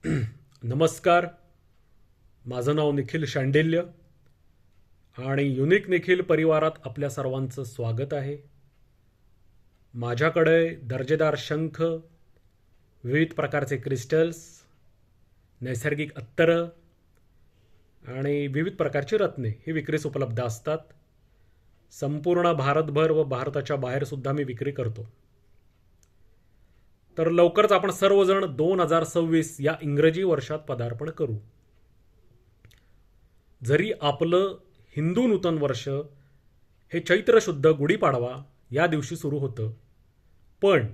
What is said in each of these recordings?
नमस्कार. माझं नाव निखिल शांडिल्य आणि युनिक निखिल परिवारात आपल्या सर्वांचं स्वागत आहे. माझ्याकडे दर्जेदार शंख, विविध प्रकारचे क्रिस्टल्स, नैसर्गिक अत्तरं आणि विविध प्रकारची रत्ने ही विक्रीस उपलब्ध असतात. संपूर्ण भारतभर व भारताच्या बाहेरसुद्धा मी विक्री करतो. तर लवकरच आपण सर्वजण 2026 या इंग्रजी वर्षात पदार्पण करू. जरी आपलं हिंदू नूतन वर्ष हे चैत्र शुद्ध गुढीपाडवा या दिवशी सुरू होतं, पण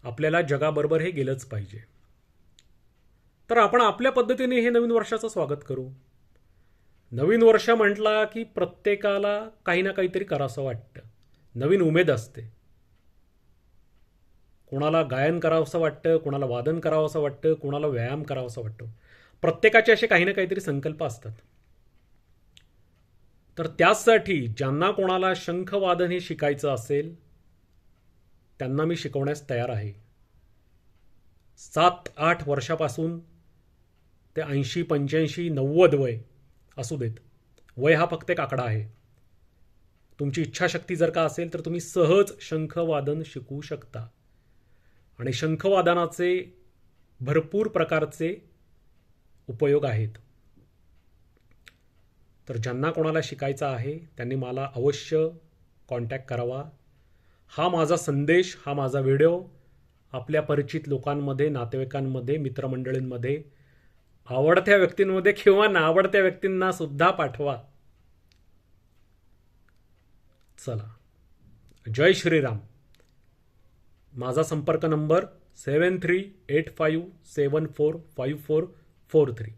आपल्याला जगाबरोबर हे गेलंच पाहिजे. तर आपण आपल्या पद्धतीने हे नवीन वर्षाचं स्वागत करू. नवीन वर्ष म्हटला की प्रत्येकाला काही ना काहीतरी करावंसं वाटतं, नवीन उमेद असते. कोणाला गायन करावंसं वाटतं, कोणाला वादन करावंसं वाटतं, कोणाला व्यायाम करावासा वाटतो. प्रत्येकाचे असे काही ना काहीतरी संकल्प असतात. तर त्याचसाठी ज्यांना कोणाला शंखवादन हे शिकायचं असेल त्यांना मी शिकवण्यास तयार आहे. 7-8 वर्षापासून ते 80-85-90 वय असू देत, वय हा फक्त एक आकडा आहे. तुमची इच्छाशक्ती जर का असेल तर तुम्ही सहज शंखवादन शिकू शकता. आणि शंखवादनाचे भरपूर प्रकारचे उपयोग आहेत. तर ज्यांना कोणाला शिकायचं आहे त्यांनी मला अवश्य कॉन्टॅक्ट करावा. हा माझा संदेश, हा माझा व्हिडिओ आपल्या परिचित लोकांमध्ये, नातेवाईकांमध्ये, मित्रमंडळींमध्ये, आवडत्या व्यक्तींमध्ये किंवा नावडत्या व्यक्तींना सुद्धा पाठवा. चला, जय श्रीराम. माझा संपर्क नंबर 7385745443.